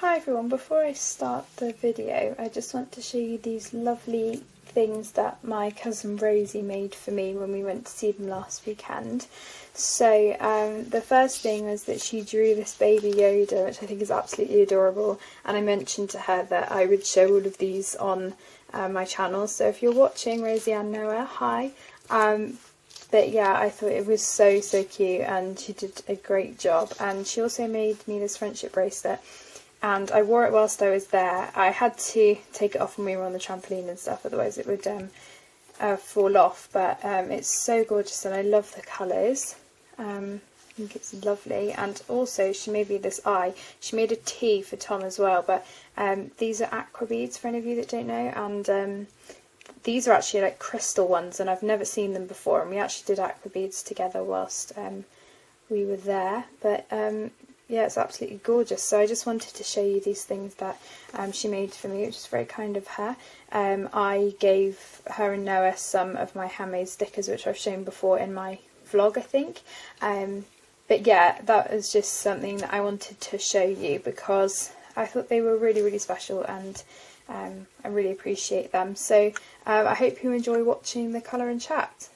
Hi everyone, before I start the video I just want to show you these lovely things that my cousin Rosie made for me when we went to see them last weekend. So the first thing was that she drew this baby Yoda, which I think is absolutely adorable, and I mentioned to her that I would show all of these on my channel, so if you're watching, Rosie and Noah, hi. But yeah, I thought it was so cute and she did a great job. And she also made me this friendship bracelet and I wore it whilst I was there. I had to take it off when we were on the trampoline and stuff, otherwise it would fall off, but it's so gorgeous and I love the colours. I think it's lovely. And also she made me this eye. She made a T for Tom as well, but these are aqua beads for any of you that don't know, and these are actually like crystal ones and I've never seen them before, and we actually did aqua beads together whilst we were there. But yeah, it's absolutely gorgeous. So I just wanted to show you these things that she made for me, which is very kind of her. I gave her and Noah some of my handmade stickers, which I've shown before in my vlog, I think. But yeah, that was just something that I wanted to show you because I thought they were really special, and I really appreciate them. So I hope you enjoy watching the colour and chat.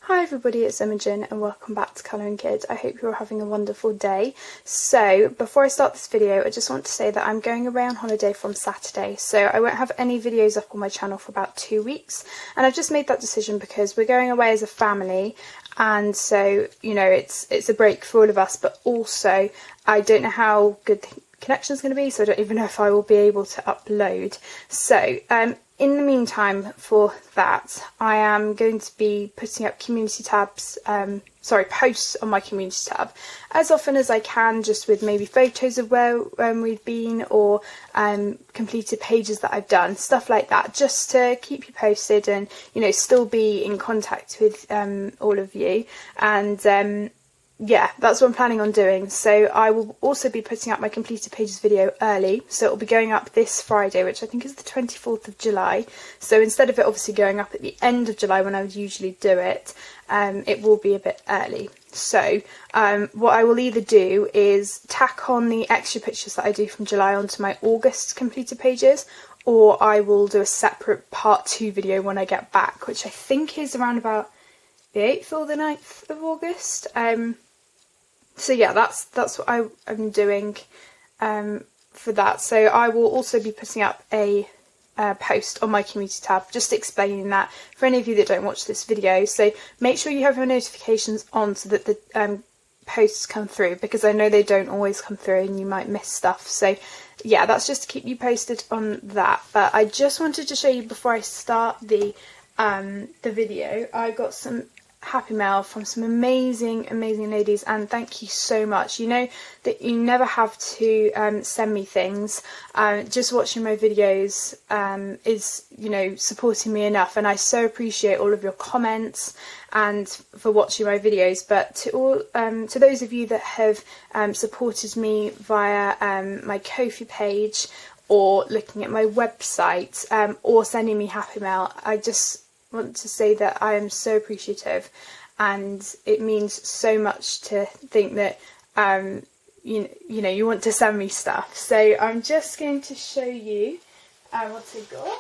Hi everybody, it's Imogen and welcome back to Colouring Kids. I hope you're having a wonderful day. So before I start this video, I just want to say that I'm going away on holiday from Saturday, so I won't have any videos up on my channel for about 2 weeks, and I've just made that decision because we're going away as a family, and so, you know, it's a break for all of us, but also I don't know how good the connection's going to be, so I don't even know if I will be able to upload. So in the meantime, for that, I am going to be putting up community tabs, posts on my community tab as often as I can, just with maybe photos of where we've been, or completed pages that I've done, stuff like that, just to keep you posted and, you know, still be in contact with all of you. And yeah, that's what I'm planning on doing. So I will also be putting up my completed pages video early, so it will be going up this Friday, which I think is the 24th of July. So instead of it obviously going up at the end of July when I would usually do it, it will be a bit early. So what I will either do is tack on the extra pictures that I do from July onto my August completed pages, or I will do a separate part 2 video when I get back, which I think is around about the 8th or the 9th of August. So yeah, that's what I'm doing for that. So I will also be putting up a post on my community tab just explaining that for any of you that don't watch this video. So make sure you have your notifications on so that the posts come through, because I know they don't always come through and you might miss stuff. So yeah, that's just to keep you posted on that. But I just wanted to show you before I start the video, I got some happy mail from some amazing ladies, and thank you so much. You know that you never have to send me things. Just watching my videos is, you know, supporting me enough, and I so appreciate all of your comments and for watching my videos. But to all to those of you that have supported me via my Ko-fi page, or looking at my website, or sending me happy mail, I just want to say that I am so appreciative, and it means so much to think that you know you want to send me stuff. So I'm just going to show you what I got.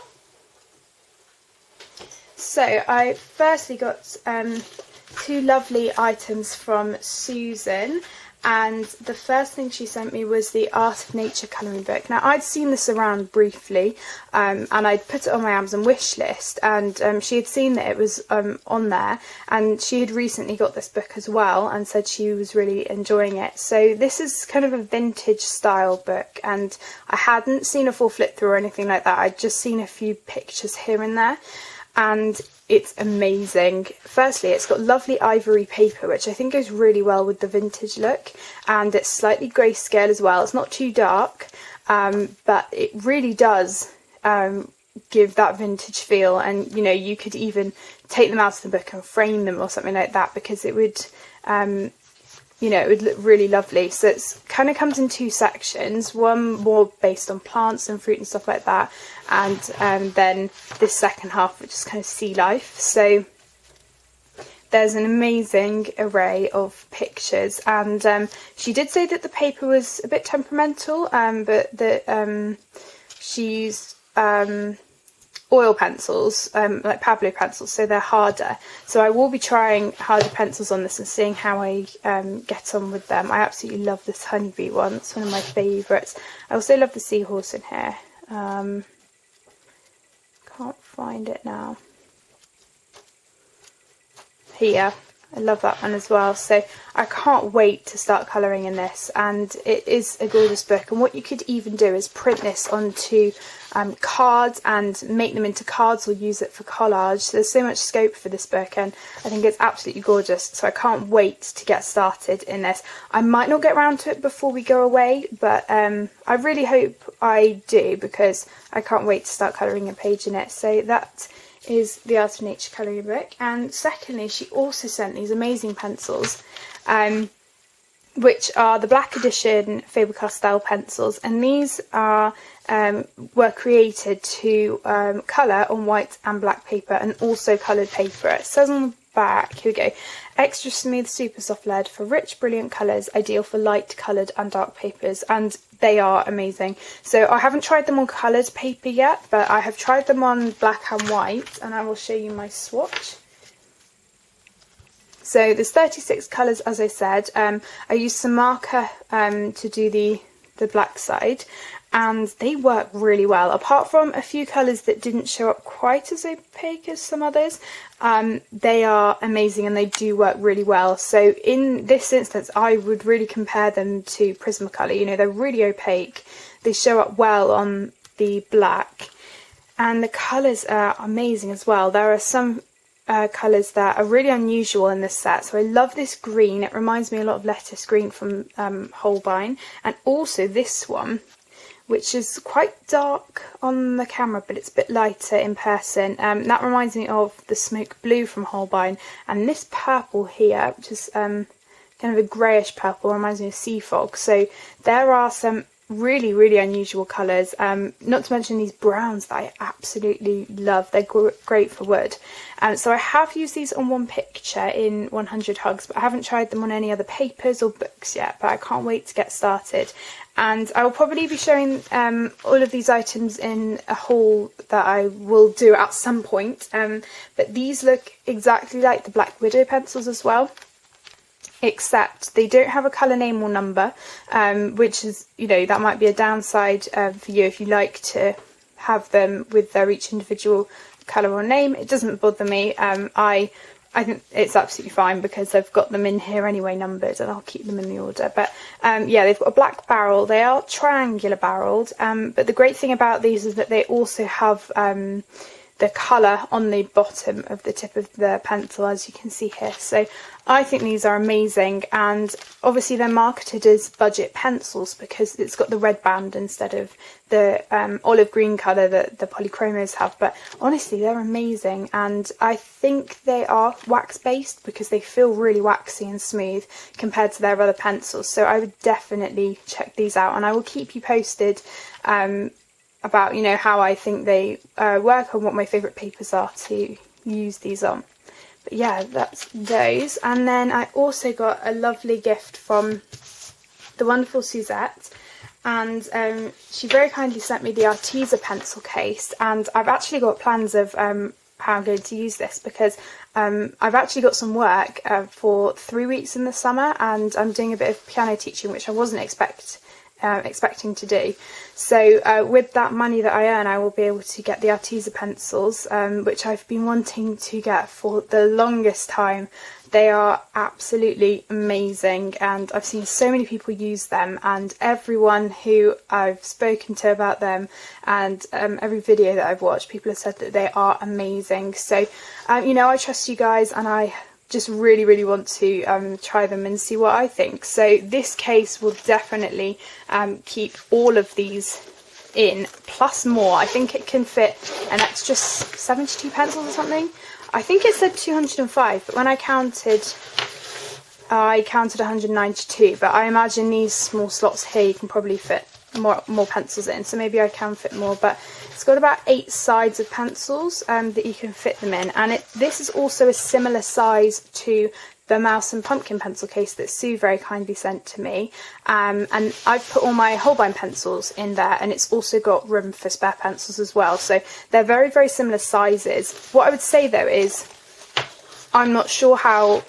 So I firstly got 2 lovely items from Susan, and the first thing she sent me was the Art of Nature colouring book. Now, I'd seen this around briefly, and I'd put it on my Amazon wish list, and she had seen that it was on there, and she had recently got this book as well and said she was really enjoying it. So this is kind of a vintage style book, and I hadn't seen a full flip through or anything like that. I'd just seen a few pictures here and there, and it's amazing. Firstly, it's got lovely ivory paper, which I think goes really well with the vintage look, and it's slightly grayscale as well. It's not too dark, but it really does give that vintage feel. And you know, you could even take them out of the book and frame them or something like that, because it would you know, it would look really lovely. So it's kind of comes in two sections, one more based on plants and fruit and stuff like that, and then this second half which is kind of sea life. So there's an amazing array of pictures, and she did say that the paper was a bit temperamental, but that she used oil pencils, like Pablo pencils, so they're harder. So I will be trying harder pencils on this and seeing how I get on with them. I absolutely love this honeybee one, it's one of my favourites. I also love the seahorse in here. Can't find it now. Here, I love that one as well. So I can't wait to start colouring in this, and it is a gorgeous book. And what you could even do is print this onto cards and make them into cards or use it for collage. So there's so much scope for this book, and I think it's absolutely gorgeous. So I can't wait to get started in this. I might not get around to it before we go away, but I really hope I do, because I can't wait to start colouring a page in it. So that is the Art of Nature colouring book. And secondly, she also sent these amazing pencils, which are the Black Edition Faber-Castell pencils, and these are were created to colour on white and black paper, and also coloured paper. It says on the back, here we go, extra smooth super soft lead for rich brilliant colours, ideal for light coloured and dark papers, and they are amazing. So I haven't tried them on coloured paper yet, but I have tried them on black and white, and I will show you my swatch. So there's 36 colours, as I said. I used some marker to do the black side, and they work really well. Apart from a few colours that didn't show up quite as opaque as some others, they are amazing and they do work really well. So in this instance, I would really compare them to Prismacolor. You know, they're really opaque, they show up well on the black, and the colours are amazing as well. There are some colours that are really unusual in this set. So I love this green, it reminds me a lot of lettuce green from Holbein, and also this one, which is quite dark on the camera, but it's a bit lighter in person. That reminds me of the smoke blue from Holbein, and this purple here, which is kind of a greyish purple, reminds me of sea fog. So there are some really unusual colours, not to mention these browns that I absolutely love. They're great for wood. So I have used these on one picture in 100 Hugs, but I haven't tried them on any other papers or books yet, but I can't wait to get started. And I will probably be showing all of these items in a haul that I will do at some point, but these look exactly like the Black Widow pencils as well, except they don't have a colour name or number, which is, you know, that might be a downside for you if you like to have them with their each individual colour or name. It doesn't bother me. I think it's absolutely fine because I've got them in here anyway, numbered, and I'll keep them in the order. But yeah, they've got a black barrel. They are triangular barreled, but the great thing about these is that they also have the colour on the bottom of the tip of the pencil, as you can see here. So I think these are amazing, and obviously they're marketed as budget pencils because it's got the red band instead of the olive green colour that the polychromos have. But honestly, they're amazing, and I think they are wax based because they feel really waxy and smooth compared to their other pencils. So I would definitely check these out, and I will keep you posted about, you know, how I think they work and what my favourite papers are to use these on. But yeah, that's those. And then I also got a lovely gift from the wonderful Suzette, and she very kindly sent me the Arteza pencil case, and I've actually got plans of how I'm going to use this because I've actually got some work for 3 weeks in the summer, and I'm doing a bit of piano teaching, which I wasn't expecting to do. So with that money that I earn, I will be able to get the Arteza pencils, which I've been wanting to get for the longest time. They are absolutely amazing, and I've seen so many people use them, and everyone who I've spoken to about them and every video that I've watched, people have said that they are amazing. So you know, I trust you guys, and I just really want to try them and see what I think. So this case will definitely keep all of these in, plus more. I think it can fit an extra 72 pencils or something. I think it said 205, but when I counted I counted 192, but I imagine these small slots here you can probably fit more pencils in, so maybe I can fit more, but it's got about 8 sides of pencils that you can fit them in, and this is also a similar size to the Mouse and Pumpkin pencil case that Sue very kindly sent to me, and I've put all my Holbein pencils in there, and it's also got room for spare pencils as well, so they're very, very similar sizes. What I would say though is I'm not sure how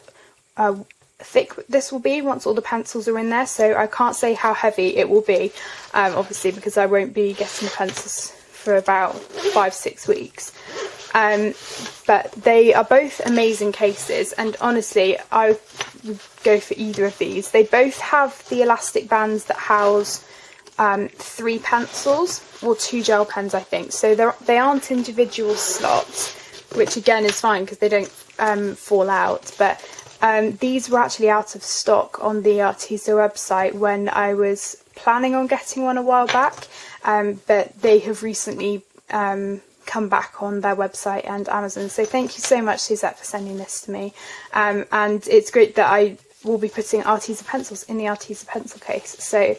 thick this will be once all the pencils are in there, so I can't say how heavy it will be, obviously, because I won't be getting the pencils for about 5-6 weeks. But they are both amazing cases, and honestly I would go for either of these. They both have the elastic bands that house 3 pencils or 2 gel pens, I think, so they aren't individual slots, which again is fine because they don't fall out, but these were actually out of stock on the Arteza website when I was planning on getting one a while back, but they have recently come back on their website and Amazon, so thank you so much, Suzette, for sending this to me, and it's great that I will be putting Arteza pencils in the Arteza pencil case, so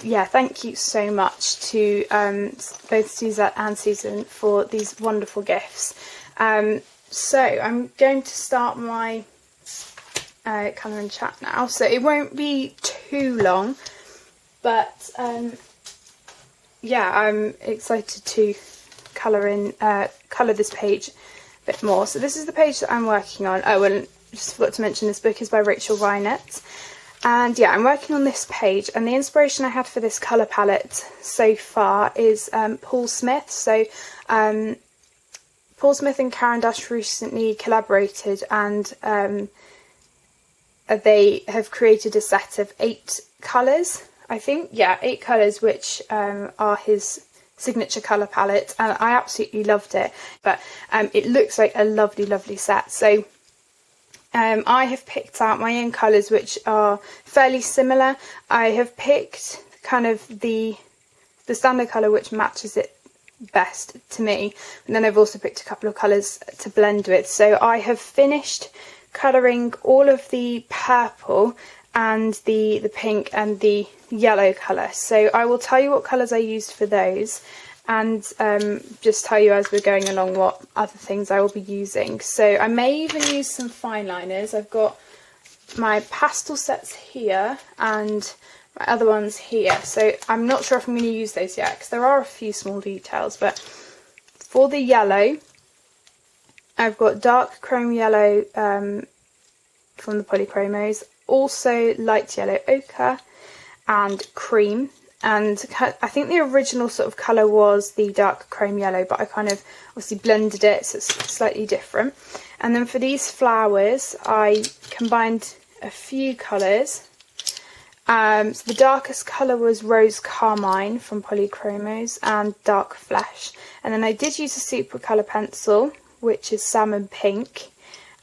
yeah, thank you so much to both Suzette and Susan for these wonderful gifts. So I'm going to start my colour and chat now, so it won't be too long, but yeah, I'm excited to colour this page a bit more. So this is the page that I'm working on. Oh, and just forgot to mention this book is by Rachel Reinert, and yeah, I'm working on this page, and the inspiration I had for this colour palette so far is Paul Smith. So Paul Smith and Caran d'Ache recently collaborated, and they have created a set of 8 colours, I think. Yeah, 8 colours, which are his signature colour palette, and I absolutely loved it. But it looks like a lovely, lovely set. So I have picked out my own colours, which are fairly similar. I have picked kind of the standard colour which matches it best to me, and then I've also picked a couple of colours to blend with. So I have finished colouring all of the purple and the pink and the yellow colour, so I will tell you what colours I used for those, and just tell you as we're going along what other things I will be using. So I may even use some fine liners. I've got my pastel sets here and my other ones here, so I'm not sure if I'm going to use those yet because there are a few small details. But for the yellow, I've got dark chrome yellow from the Polychromos, also light yellow ochre and cream, and I think the original sort of colour was the dark chrome yellow, but I kind of obviously blended it so it's slightly different. And then for these flowers I combined a few colours. So the darkest colour was Rose Carmine from Polychromos and Dark Flesh, and then I did use a super colour pencil which is Salmon Pink,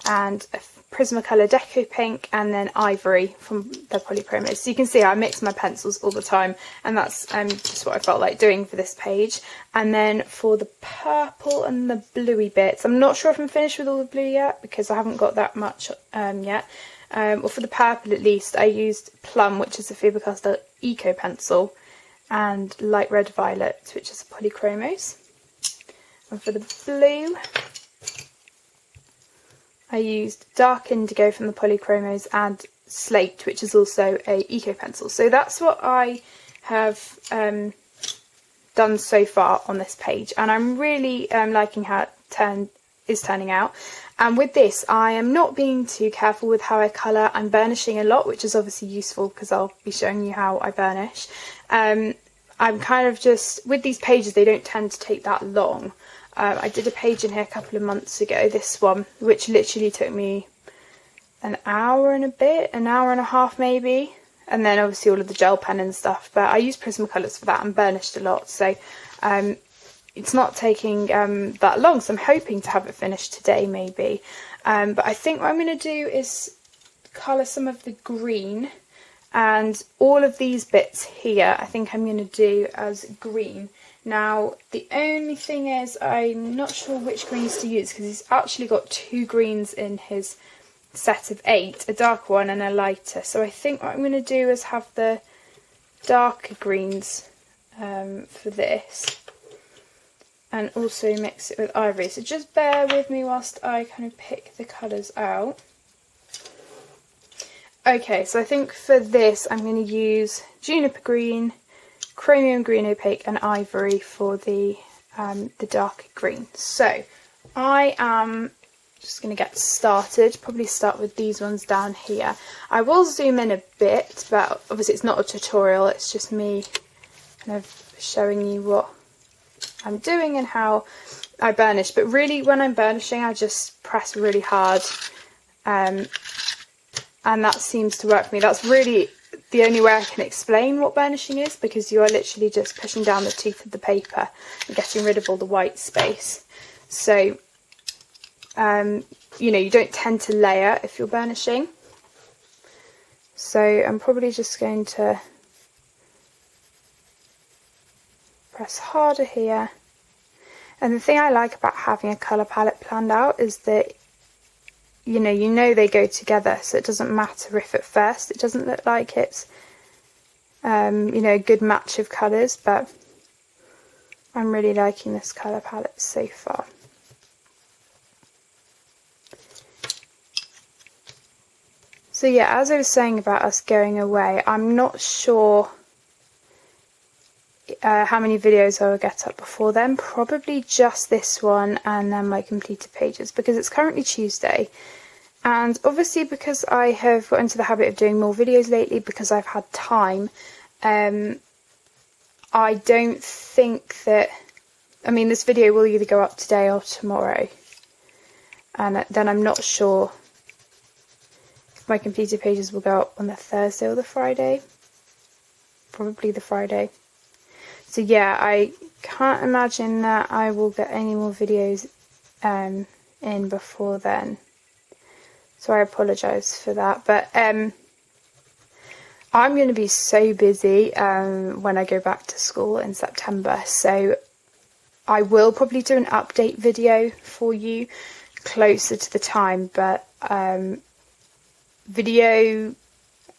and a Prismacolor Deco Pink, and then Ivory from the Polychromos. So you can see I mix my pencils all the time, and that's just what I felt like doing for this page. And then for the purple and the bluey bits, I'm not sure if I'm finished with all the blue yet because I haven't got that much yet. Or for the purple at least, I used Plum, which is a Faber-Castell Eco Pencil, and Light Red Violet, which is a Polychromos. And for the blue, I used Dark Indigo from the Polychromos and Slate, which is also a Eco Pencil. So that's what I have done so far on this page, and I'm really liking how it is turning out. And with this, I am not being too careful with how I colour. I'm burnishing a lot, which is obviously useful because I'll be showing you how I burnish. I'm kind of just, with these pages, they don't tend to take that long. I did a page in here a couple of months ago, this one, which literally took me an hour and a bit, an hour and a half maybe, and then obviously all of the gel pen and stuff, but I used Prismacolors for that and burnished a lot, so it's not taking that long, so I'm hoping to have it finished today maybe. But I think what I'm going to do is colour some of the green, and all of these bits here I think I'm going to do as green. Now the only thing is I'm not sure which greens to use because he's actually got 2 greens in his set of 8, a darker one and a lighter. So I think what I'm going to do is have the darker greens for this, and also mix it with ivory. So just bear with me whilst I kind of pick the colours out. Okay, so I think for this I'm going to use juniper green, chromium green opaque and ivory for the darker green. So I am just going to get started, probably start with these ones down here. I will zoom in a bit, but obviously it's not a tutorial, it's just me kind of showing you what I'm doing and how I burnish. But really when I'm burnishing I just press really hard, and that seems to work for me. That's really the only way I can explain what burnishing is, because you are literally just pushing down the tooth of the paper and getting rid of all the white space. So you know, you don't tend to layer if you're burnishing. So I'm probably just going to press harder here. And the thing I like about having a colour palette planned out is that you know they go together, so it doesn't matter if at first it doesn't look like it's you know, a good match of colours, but I'm really liking this colour palette so far. So yeah, as I was saying about us going away, I'm not sure how many videos I will get up before then. Probably just this one and then my completed pages, because it's currently Tuesday, and obviously because I have got into the habit of doing more videos lately because I've had time, I don't think that, I mean, this video will either go up today or tomorrow, and then I'm not sure if my completed pages will go up on the Thursday or the Friday. Probably the Friday. So yeah, I can't imagine that I will get any more videos in before then. So I apologise for that. But I'm going to be so busy when I go back to school in September. So I will probably do an update video for you closer to the time. But video,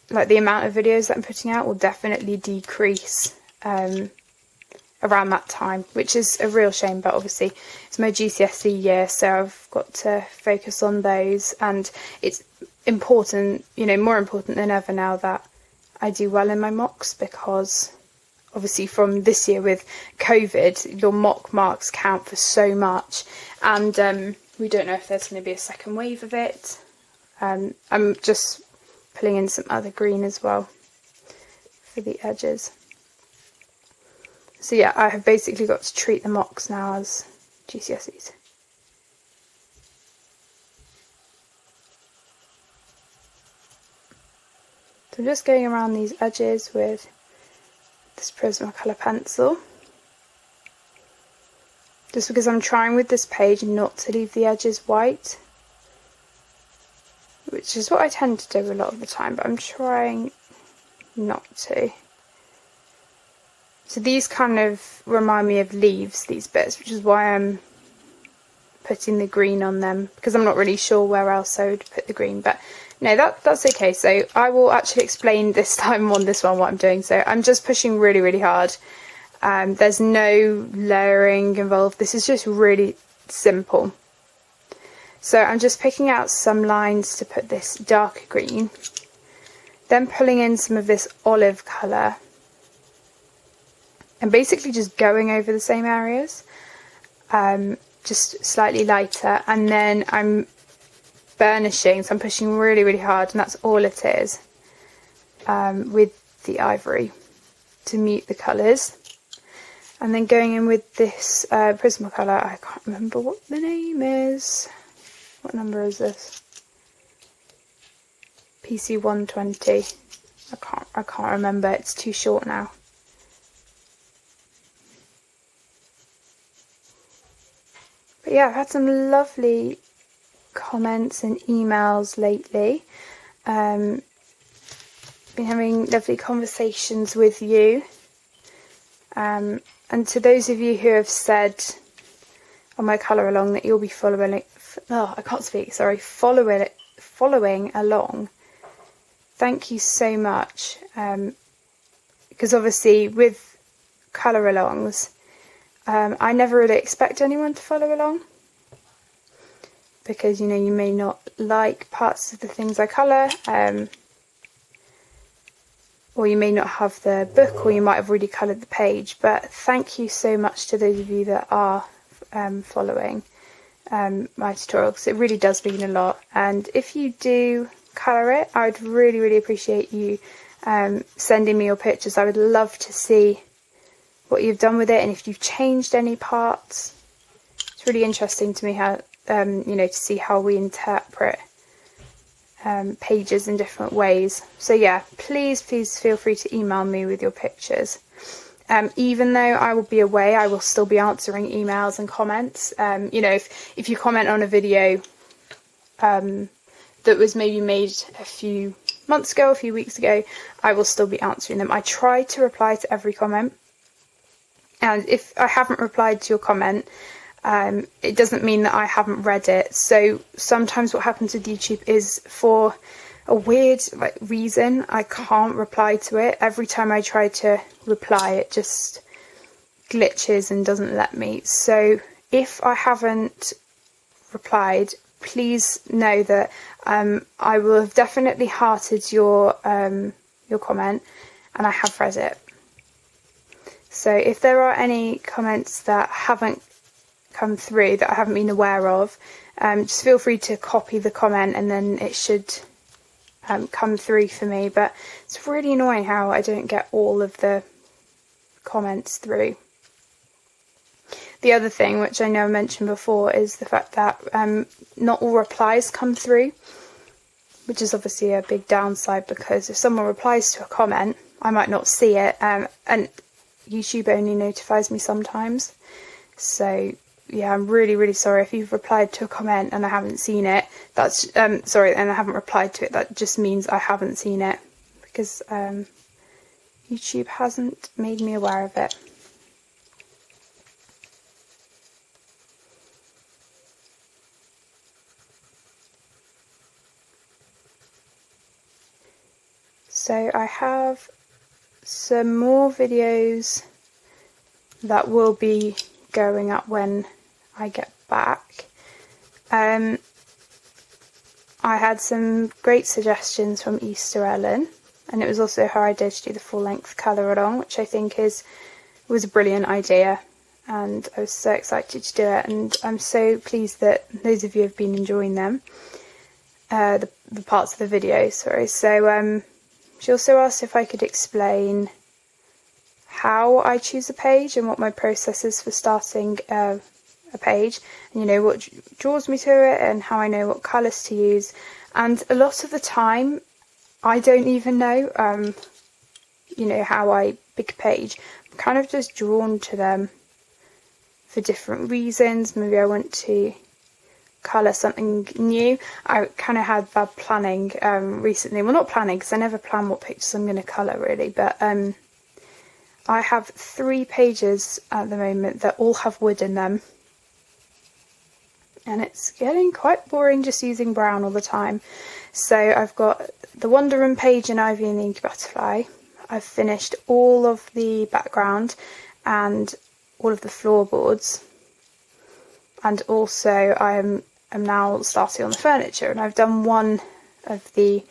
like the amount of videos that I'm putting out will definitely decrease around that time, which is a real shame, but obviously it's my GCSE year, so I've got to focus on those, and it's important, you know, more important than ever now that I do well in my mocks, because obviously from this year with COVID, your mock marks count for so much, and we don't know if there's going to be a second wave of it. I'm just pulling in some other green as well for the edges. So yeah, I have basically got to treat the mocks now as GCSEs. So I'm just going around these edges with this Prismacolor pencil. Just because I'm trying with this page not to leave the edges white, which is what I tend to do a lot of the time, but I'm trying not to. So these kind of remind me of leaves, these bits, which is why I'm putting the green on them, because I'm not really sure where else I would put the green, but no, that's okay. So I will actually explain this time on this one what I'm doing. So I'm just pushing really, really hard. There's no layering involved. This is just really simple. So I'm just picking out some lines to put this darker green, then pulling in some of this olive colour, and basically just going over the same areas, just slightly lighter, and then I'm burnishing, so I'm pushing really, really hard, and that's all it is, with the ivory to mute the colours. And then going in with this Prismacolor, I can't remember what the name is. What number is this? PC 120. I can't remember, it's too short now. But yeah, I've had some lovely comments and emails lately. Been having lovely conversations with you. And to those of you who have said on my colour along that you'll be following it, following following along. Thank you so much, because obviously with colour alongs, I never really expect anyone to follow along, because you know, you may not like parts of the things I colour, or you may not have the book, or you might have already coloured the page. But thank you so much to those of you that are following my tutorial, because it really does mean a lot. And if you do colour it, I would really appreciate you sending me your pictures. I would love to see what you've done with it, and if you've changed any parts. It's really interesting to me how you know, to see how we interpret pages in different ways. So yeah, please feel free to email me with your pictures. Even though I will be away, I will still be answering emails and comments. You know, if you comment on a video that was maybe made a few months ago, a few weeks ago, I will still be answering them. I try to reply to every comment, and if I haven't replied to your comment, it doesn't mean that I haven't read it. So sometimes what happens with YouTube is, for a weird reason, I can't reply to it. Every time I try to reply, it just glitches and doesn't let me. So if I haven't replied, please know that I will have definitely hearted your comment, and I have read it. So if there are any comments that haven't come through that I haven't been aware of, just feel free to copy the comment, and then it should come through for me. But it's really annoying how I don't get all of the comments through. The other thing, which I know I mentioned before, is the fact that not all replies come through, which is obviously a big downside, because if someone replies to a comment, I might not see it, and YouTube only notifies me sometimes. So yeah, I'm really sorry if you've replied to a comment and I haven't seen it. That's sorry, and I haven't replied to it. That just means I haven't seen it, because YouTube hasn't made me aware of it. So I have some more videos that will be going up when I get back. I had some great suggestions from Easter Ellen, and it was also her idea to do the full length colour along, which I think was a brilliant idea, and I was so excited to do it, and I'm so pleased that those of you have been enjoying them, the parts of the video, sorry. So she also asked if I could explain how I choose a page and what my process is for starting a page, and you know, what draws me to it, and how I know what colours to use. And a lot of the time I don't even know you know, how I pick a page. I'm kind of just drawn to them for different reasons. Maybe I want to colour something new. I kind of had bad planning recently. Well, not planning, because I never plan what pictures I'm going to colour really, but I have 3 pages at the moment that all have wood in them, and it's getting quite boring just using brown all the time. So I've got the Wonderland page in Ivy and the Inky Butterfly. I've finished all of the background and all of the floorboards, and also I'm now starting on the furniture, and I've done one of the,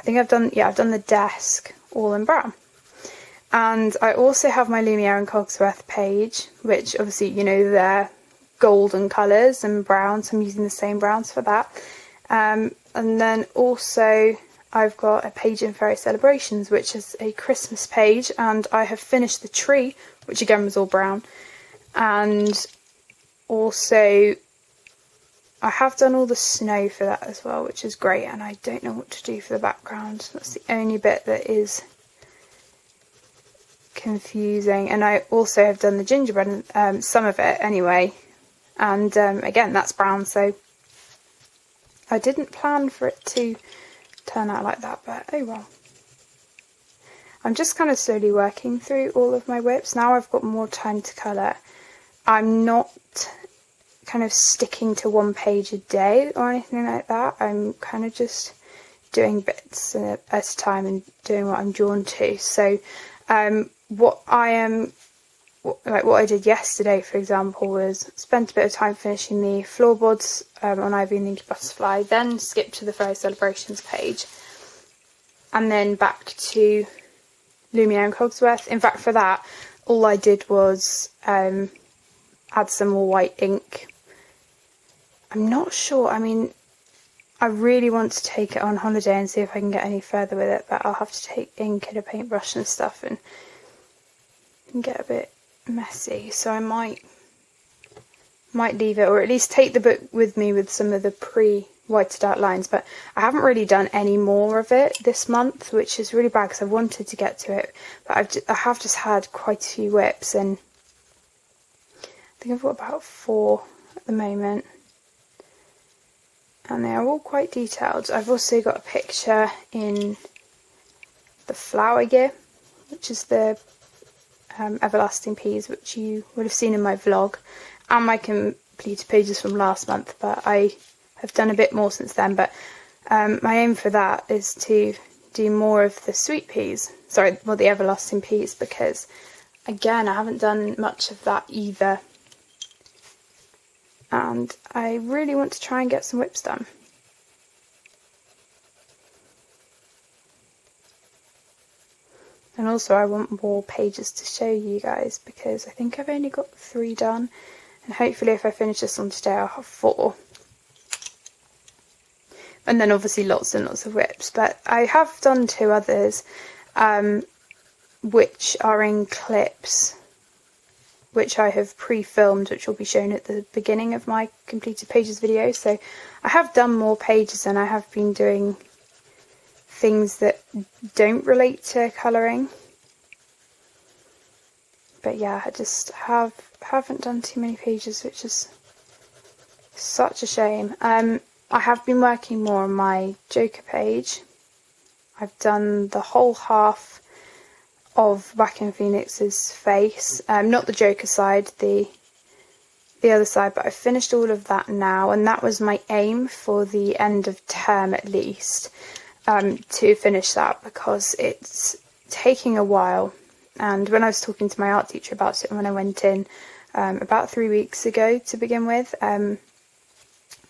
I've done the desk all in brown. And I also have my Lumiere and Cogsworth page, which obviously, you know, they're golden colours and browns, so I'm using the same browns for that. And then also I've got a page in Fairy Celebrations, which is a Christmas page, and I have finished the tree, which again was all brown. And also I have done all the snow for that as well, which is great, and I don't know what to do for the background. That's the only bit that is confusing. And I also have done the gingerbread, some of it anyway, and again that's brown, so I didn't plan for it to turn out like that, but oh well. I'm just kind of slowly working through all of my whips. Now I've got more time to colour. I'm not kind of sticking to one page a day or anything like that. I'm kind of just doing bits at a time and doing what I'm drawn to. So what I did yesterday, for example, was spent a bit of time finishing the floorboards on Ivy and the Inky Butterfly, then skipped to the Fairy Celebrations page, and then back to Lumiere and Cogsworth. In fact, for that, all I did was add some more white ink. I'm not sure, I mean, I really want to take it on holiday and see if I can get any further with it, but I'll have to take ink and a paintbrush and stuff and get a bit messy, so I might leave it, or at least take the book with me with some of the pre-whited out lines. But I haven't really done any more of it this month, which is really bad because I wanted to get to it, but I have just had quite a few whips, and I think I've got about 4 at the moment, and they are all quite detailed. I've also got a picture in the flower gear, which is the Everlasting Peas, which you would have seen in my vlog, and my completed pages from last month, but I have done a bit more since then. But my aim for that is to do more of the sweet peas, the Everlasting Peas, because again, I haven't done much of that either, and I really want to try and get some whips done. And also I want more pages to show you guys, because I think I've only got 3 done, and hopefully if I finish this one today I'll have 4. And then obviously lots and lots of whips, but I have done 2 others which are in clips which I have pre-filmed, which will be shown at the beginning of my completed pages video. So I have done more pages, and I have been doing things that don't relate to colouring. But yeah, I just haven't done too many pages, which is such a shame. I have been working more on my Joker page. I've done the whole half of Joaquin Phoenix's face, not the Joker side, the other side, but I've finished all of that now, and that was my aim for the end of term at least, to finish that, because it's taking a while. And when I was talking to my art teacher about it when I went in about 3 weeks ago to begin with,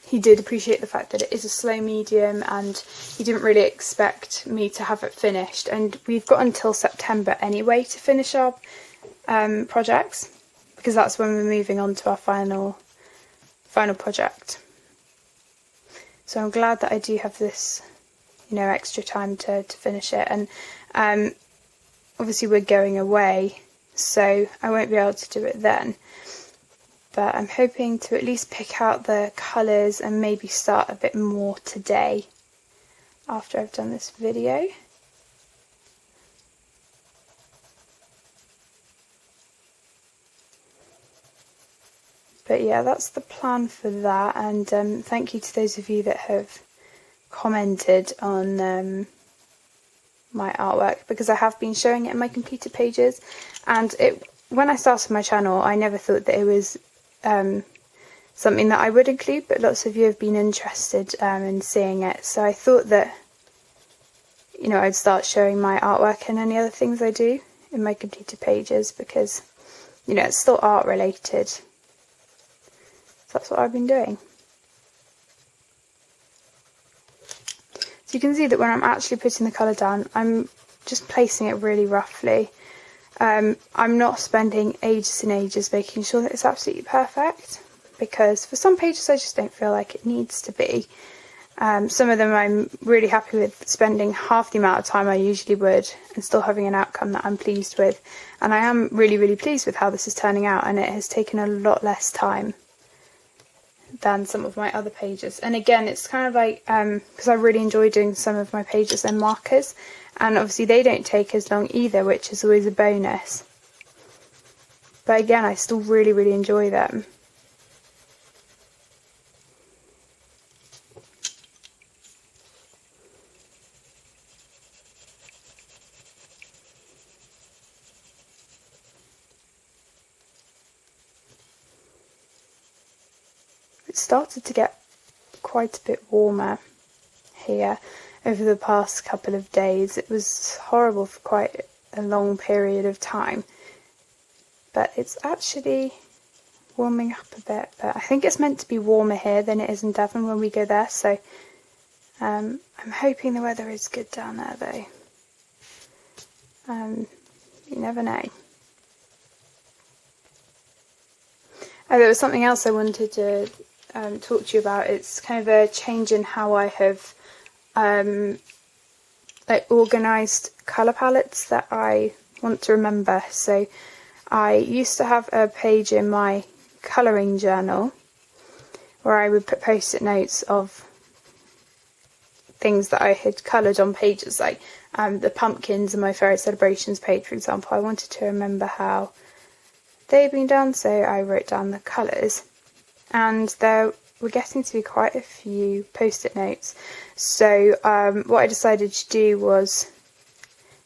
he did appreciate the fact that it is a slow medium, and he didn't really expect me to have it finished. And we've got until September anyway to finish our projects, because that's when we're moving on to our final project. So I'm glad that I do have this, extra time to finish it. And obviously we're going away, so I won't be able to do it then. But I'm hoping to at least pick out the colours and maybe start a bit more today after I've done this video. But yeah, that's the plan for that, and thank you to those of you that have commented on my artwork, because I have been showing it in my completed pages, and when I started my channel I never thought that it was something that I would include, but lots of you have been interested in seeing it, so I thought that I'd start showing my artwork and any other things I do in my completed pages, because it's still art related. So that's what I've been doing. So you can see that when I'm actually putting the colour down, I'm just placing it really roughly. I'm not spending ages and ages making sure that it's absolutely perfect, because for some pages I just don't feel like it needs to be. Some of them I'm really happy with spending half the amount of time I usually would and still having an outcome that I'm pleased with. And I am really, really pleased with how this is turning out, and it has taken a lot less time than some of my other pages. And again, it's kind of like, because I really enjoy doing some of my pages in markers, and obviously they don't take as long either, which is always a bonus. But again, I still really, really enjoy them. It started to get quite a bit warmer here over the past couple of days. It was horrible for quite a long period of time, but it's actually warming up a bit. But I think it's meant to be warmer here than it is in Devon when we go there, so I'm hoping the weather is good down there though. You never know. Oh, there was something else I wanted to talk to you about. It's kind of a change in how I have organised colour palettes that I want to remember. So I used to have a page in my colouring journal where I would put post-it notes of things that I had coloured on pages, like the pumpkins in my Fairy Celebrations page, for example. I wanted to remember how they'd been done, so I wrote down the colours, and there were getting to be quite a few post-it notes. So what I decided to do was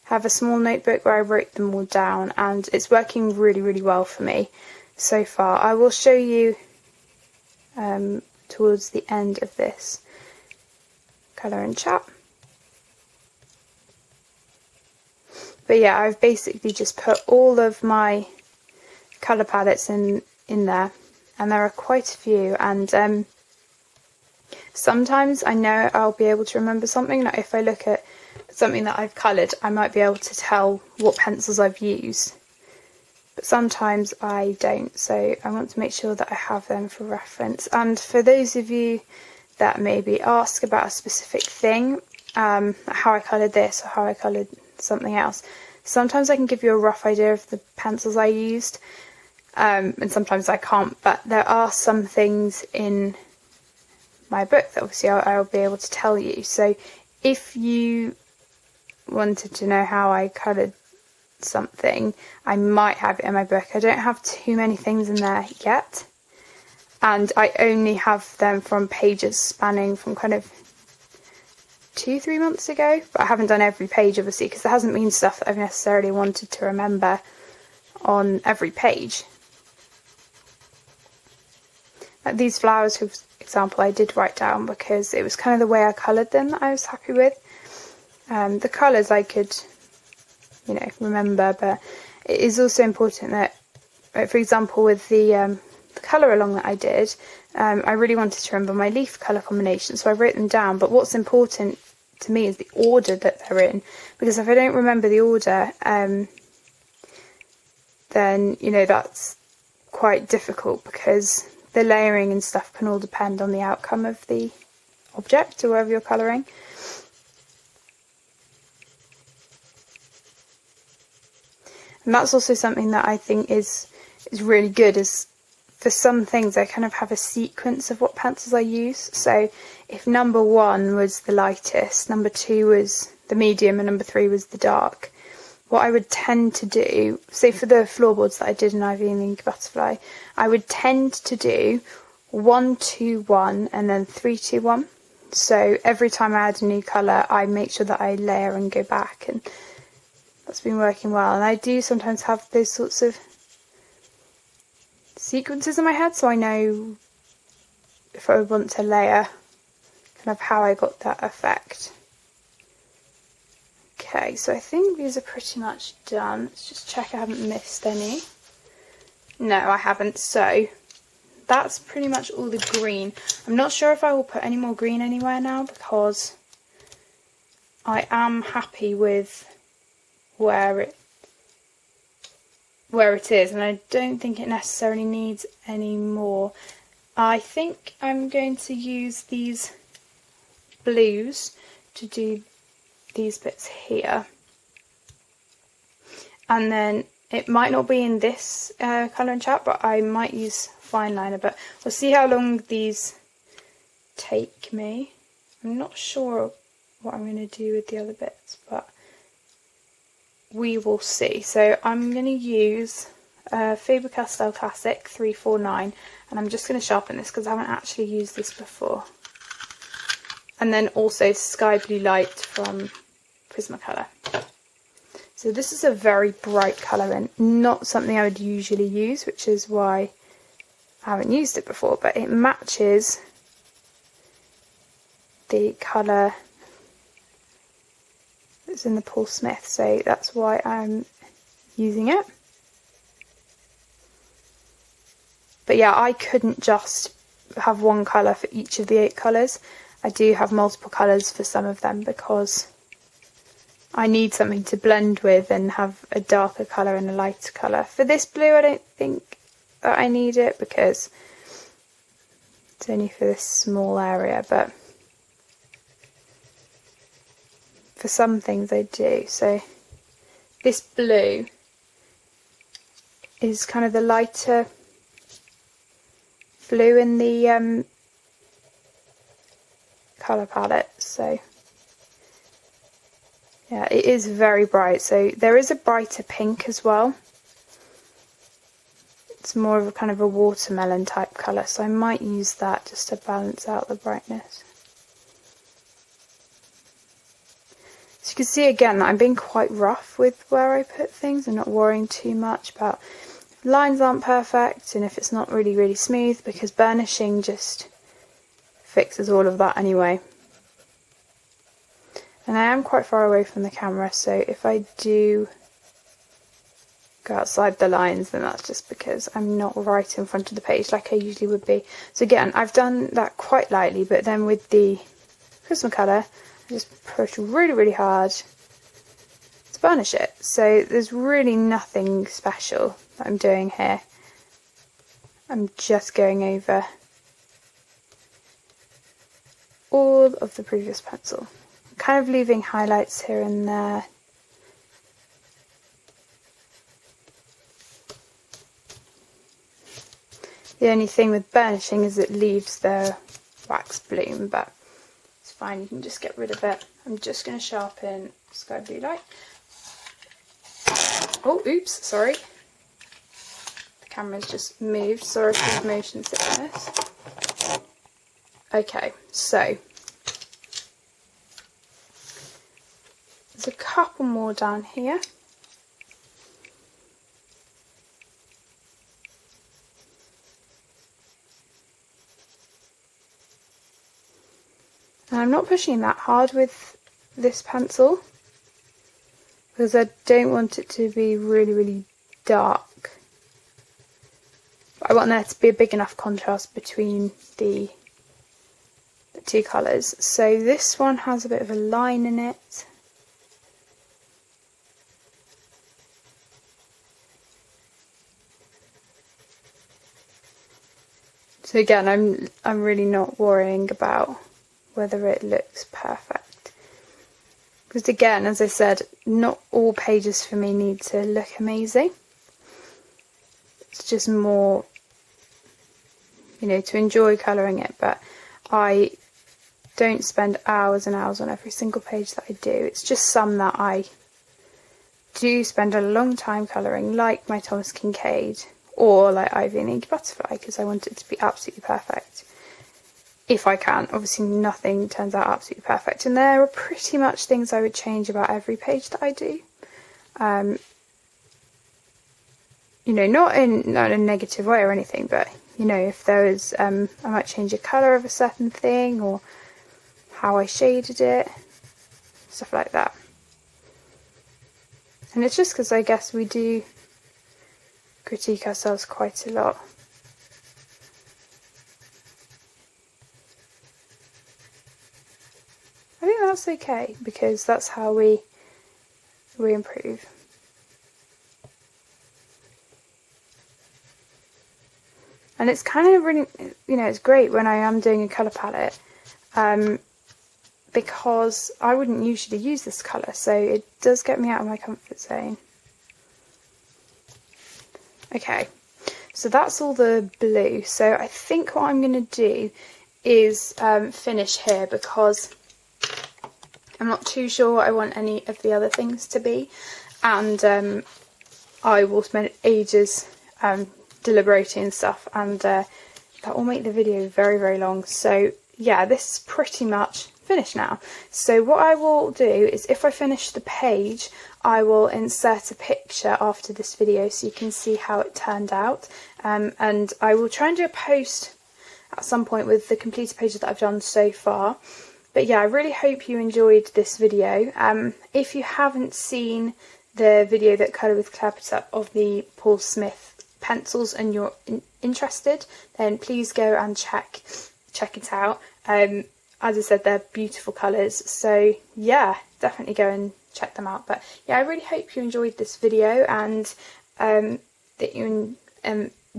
have a small notebook where I wrote them all down, and it's working really, really well for me so far. I will show you towards the end of this colouring chat. But yeah, I've basically just put all of my colour palettes in there, and there are quite a few, and sometimes I know I'll be able to remember something. Like if I look at something that I've coloured, I might be able to tell what pencils I've used, but sometimes I don't, so I want to make sure that I have them for reference. And for those of you that maybe ask about a specific thing, how I coloured this or how I coloured something else, sometimes I can give you a rough idea of the pencils I used, and sometimes I can't, but there are some things in my book that obviously I'll be able to tell you. So if you wanted to know how I coloured something, I might have it in my book. I don't have too many things in there yet, and I only have them from pages spanning from kind of 2-3 months ago, but I haven't done every page obviously, because there hasn't been stuff that I've necessarily wanted to remember on every page. Like these flowers, for example, I did write down because it was kind of the way I coloured them that I was happy with. The colours I could, remember, but it is also important that, for example, with the colour along that I did, I really wanted to remember my leaf colour combination, so I wrote them down. But what's important to me is the order that they're in, because if I don't remember the order, then that's quite difficult, because the layering and stuff can all depend on the outcome of the object or whatever you're colouring. And that's also something that I think is really good, is for some things I kind of have a sequence of what pencils I use. So if number 1 was the lightest, number 2 was the medium, and number 3 was the dark, what I would tend to do, say for the floorboards that I did in Ivy and the Ink Butterfly, I would tend to do 1-2-1 and then 3-2-1. So every time I add a new colour, I make sure that I layer and go back, and that's been working well. And I do sometimes have those sorts of sequences in my head, so I know if I want to layer, kind of how I got that effect. Okay, so I think these are pretty much done. Let's just check I haven't missed any. No, I haven't. So that's pretty much all the green. I'm not sure if I will put any more green anywhere now, because I am happy with where it is, and I don't think it necessarily needs any more. I think I'm going to use these blues to do these bits here, and then it might not be in this colouring chat, but I might use fine liner, but we'll see how long these take me. I'm not sure what I'm going to do with the other bits, but we will see. So I'm going to use Faber-Castell Classic 349, and I'm just going to sharpen this because I haven't actually used this before. And then also Sky Blue Light from Prismacolor. So this is a very bright colour and not something I would usually use, which is why I haven't used it before, but it matches the colour that's in the Paul Smith, so that's why I'm using it. But yeah, I couldn't just have one colour for each of the 8 colours. I do have multiple colours for some of them because I need something to blend with and have a darker colour and a lighter colour. For this blue, I don't think that I need it because it's only for this small area, but for some things I do. So this blue is kind of the lighter blue in the colour palette, so yeah, it is very bright. So there is a brighter pink as well. It's more of a kind of a watermelon type colour, so I might use that just to balance out the brightness. So you can see again that I'm being quite rough with where I put things and not worrying too much about if lines aren't perfect and if it's not really smooth, because burnishing just fixes all of that anyway. And I am quite far away from the camera, so if I do go outside the lines, then that's just because I'm not right in front of the page like I usually would be. So again, I've done that quite lightly, but then with the Prismacolor, I just push really hard to burnish it. So there's really nothing special that I'm doing here. I'm just going over all of the previous pencil. Kind of leaving highlights here and there. The only thing with burnishing is it leaves the wax bloom, but it's fine, you can just get rid of it. I'm just going to sharpen Sky Blue Light. Oh, oops, sorry. The camera's just moved, sorry for the motion sickness. Okay, so there's a couple more down here. And I'm not pushing that hard with this pencil because I don't want it to be really dark. I want there to be a big enough contrast between the 2 colours. So this one has a bit of a line in it. So again, I'm really not worrying about whether it looks perfect. Because again, as I said, not all pages for me need to look amazing. It's just more, you know, to enjoy colouring it, but I don't spend hours and hours on every single page that I do. It's just some that I do spend a long time colouring, like my Thomas Kincaid or like Ivy and Inky Butterfly, because I want it to be absolutely perfect. If I can. Obviously nothing turns out absolutely perfect, and there are pretty much things I would change about every page that I do. You know, not in a negative way or anything, but you know, if there was, I might change the colour of a certain thing or how I shaded it, stuff like that. And it's just because I guess we do critique ourselves quite a lot. I think that's okay, because that's how we improve. And it's kind of really, you know, it's great when I am doing a colour palette, because I wouldn't usually use this colour, so it does get me out of my comfort zone. Okay, so that's all the blue. So I think what I'm going to do is finish here, because I'm not too sure what I want any of the other things to be, and I will spend ages deliberating and stuff, and that will make the video very long. So yeah, this is pretty much finished now. So what I will do is, if I finish the page, I will insert a picture after this video so you can see how it turned out, and I will try and do a post at some point with the completed pages that I've done so far. But yeah, I really hope you enjoyed this video. If you haven't seen the video that Colour with Claire put up of the Paul Smith pencils and you're interested, then please go and check it out. As I said, they're beautiful colours, so yeah, definitely go and check them out. But yeah, I really hope you enjoyed this video, and that you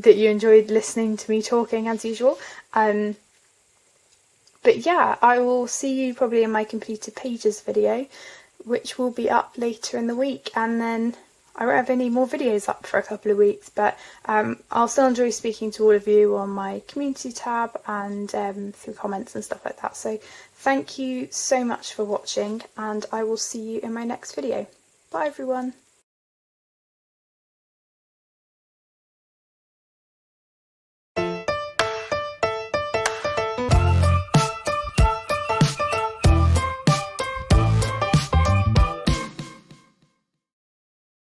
enjoyed listening to me talking as usual. But yeah, I will see you probably in my completed pages video, which will be up later in the week, and then I won't have any more videos up for a couple of weeks, but I'll still enjoy speaking to all of you on my community tab and through comments and stuff like that. So thank you so much for watching, and I will see you in my next video. Bye everyone.